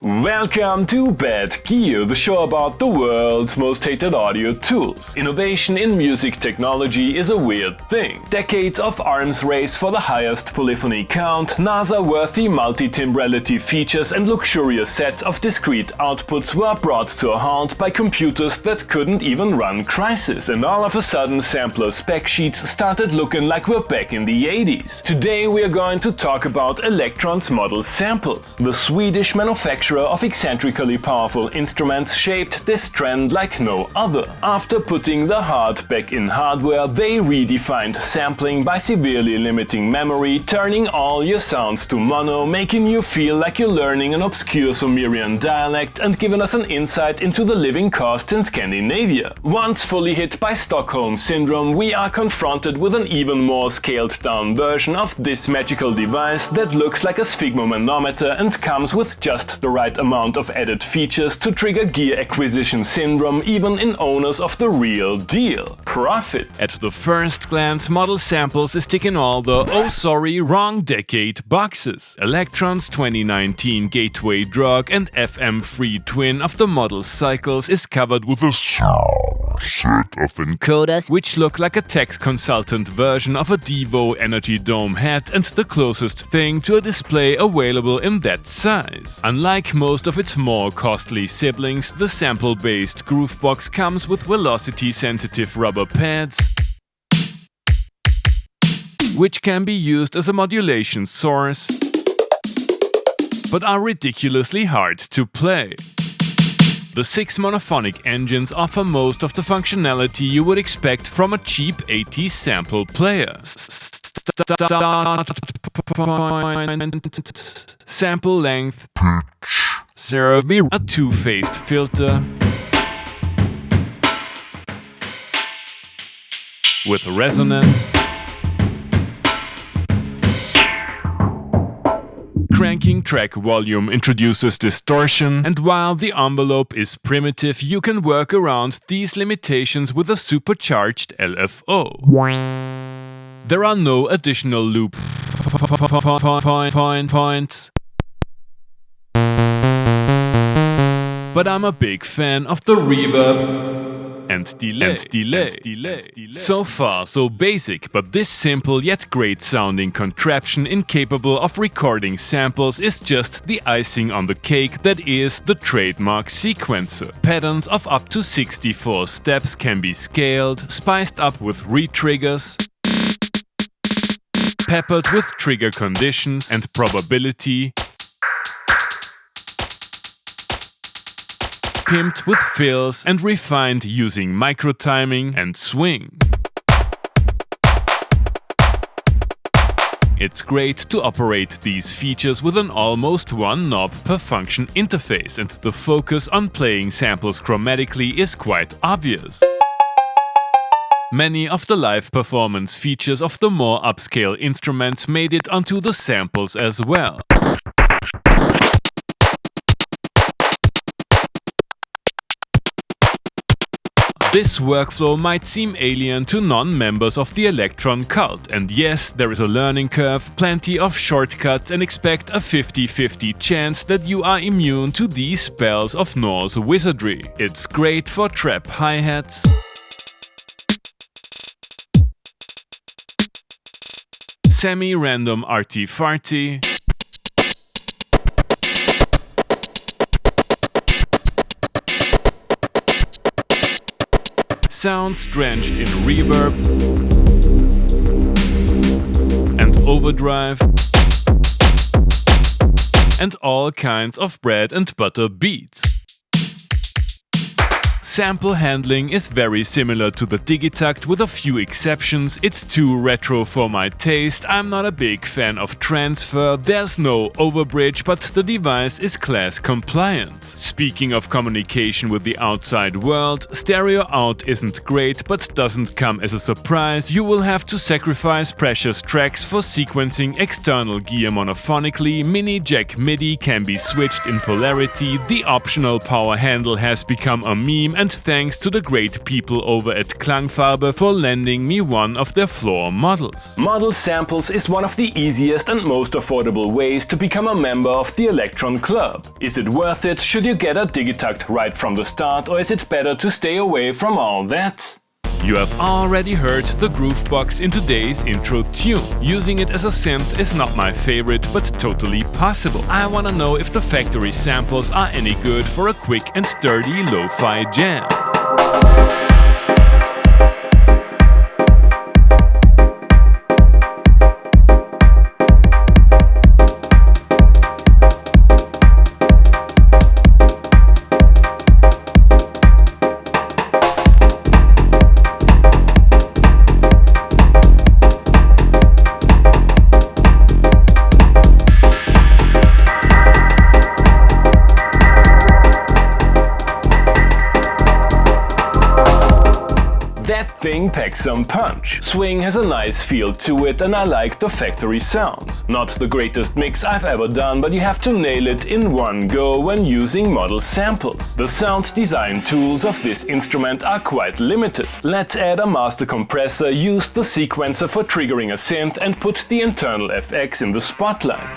Welcome to Bad Gear, the show about the world's most hated audio tools. Innovation in music technology is a weird thing. Decades of arms race for the highest polyphony count, NASA-worthy multi-timbrality features and luxurious sets of discrete outputs were brought to a halt by computers that couldn't even run Crysis, and all of a sudden sampler spec sheets started looking like we're back in the 80s. Today we are going to talk about Elektron's Model samples. The Swedish manufacturer of eccentrically powerful instruments shaped this trend like no other. After putting the heart back in hardware, they redefined sampling by severely limiting memory, turning all your sounds to mono, making you feel like you're learning an obscure Sumerian dialect, and giving us an insight into the living costs in Scandinavia. Once fully hit by Stockholm Syndrome, we are confronted with an even more scaled down version of this magical device that looks like a sphygmomanometer and comes with just the right amount of added features to trigger gear acquisition syndrome even in owners of the real deal. Profit. At the first glance, Model Samples is ticking all the "oh sorry, wrong decade" boxes. Elektron's 2019 gateway drug and FM-free twin of the Model cycles is covered with a set of encoders which look like a tax consultant version of a Devo Energy Dome hat and the closest thing to a display available in that size. Unlike most of its more costly siblings, the sample-based groovebox comes with velocity-sensitive rubber pads, which can be used as a modulation source, but are ridiculously hard to play. The 6 monophonic engines offer most of the functionality you would expect from a cheap 80s sample player. Sample length, pitch, a two-phased filter with resonance, cranking track volume introduces distortion, and while the envelope is primitive, you can work around these limitations with a supercharged LFO. There are no additional loop points, but I'm a big fan of the reverb and delay. So far, so basic, but this simple yet great sounding contraption incapable of recording samples is just the icing on the cake that is the trademark sequencer. Patterns of up to 64 steps can be scaled, spiced up with retriggers, peppered with trigger conditions and probability, pimped with fills and refined using micro-timing and swing. It's great to operate these features with an almost one knob per function interface, and the focus on playing samples chromatically is quite obvious. Many of the live performance features of the more upscale instruments made it onto the samples as well. This workflow might seem alien to non-members of the Elektron cult, and yes, there is a learning curve, plenty of shortcuts, and expect a 50-50 chance that you are immune to these spells of Norse wizardry. It's great for trap hi-hats, semi-random arty-farty, sounds drenched in reverb and overdrive, and all kinds of bread and butter beats. Sample handling is very similar to the Digitakt with a few exceptions. It's too retro for my taste, I'm not a big fan of transfer, there's no overbridge, but the device is class compliant. Speaking of communication with the outside world, stereo out isn't great, but doesn't come as a surprise. You will have to sacrifice precious tracks for sequencing external gear monophonically, mini jack MIDI can be switched in polarity, the optional power handle has become a meme, time, and thanks to the great people over at Klangfarbe for lending me one of their floor models. Model samples is one of the easiest and most affordable ways to become a member of the Elektron Club. Is it worth it? Should you get a Digitakt right from the start, or is it better to stay away from all that? You have already heard the groovebox in today's intro tune. Using it as a synth is not my favorite, but totally possible. I wanna know if the factory samples are any good for a quick and dirty lo-fi jam. That thing packs some punch. Swing has a nice feel to it, and I like the factory sounds. Not the greatest mix I've ever done, but you have to nail it in one go when using model samples. The sound design tools of this instrument are quite limited. Let's add a master compressor, use the sequencer for triggering a synth, and put the internal FX in the spotlight.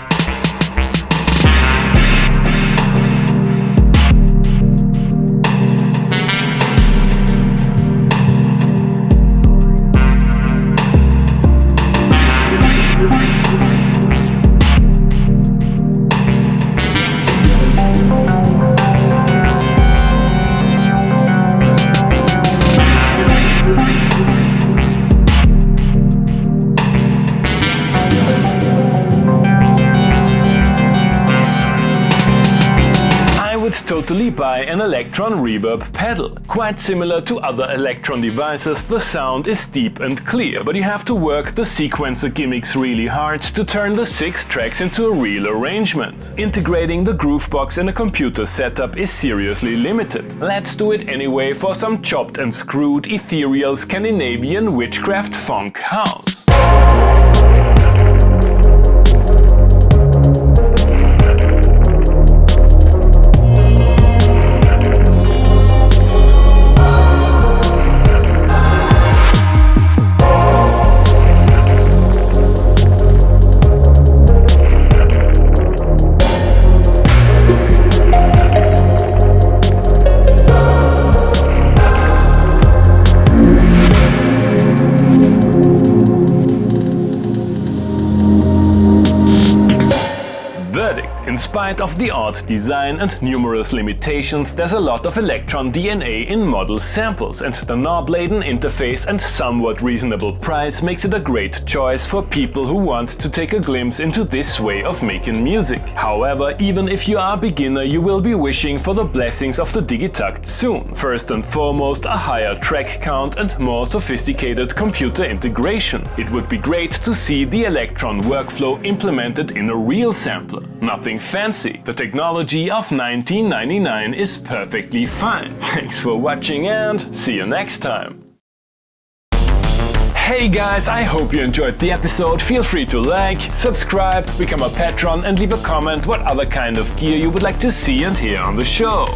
Totally buy an Elektron Reverb pedal. Quite similar to other Elektron devices, the sound is deep and clear, but you have to work the sequencer gimmicks really hard to turn the 6 tracks into a real arrangement. Integrating the groovebox in a computer setup is seriously limited. Let's do it anyway for some chopped and screwed ethereal Scandinavian witchcraft Phonk house. In spite of the odd design and numerous limitations, there's a lot of Elektron DNA in model samples, and the knob-laden interface and somewhat reasonable price makes it a great choice for people who want to take a glimpse into this way of making music. However, even if you are a beginner, you will be wishing for the blessings of the Digitakt soon. First and foremost, a higher track count and more sophisticated computer integration. It would be great to see the Elektron workflow implemented in a real sampler. Nothing fancy. The technology of 1999 is perfectly fine. Thanks for watching and see you next time. Hey guys, I hope you enjoyed the episode. Feel free to like, subscribe, become a patron and leave a comment what other kind of gear you would like to see and hear on the show.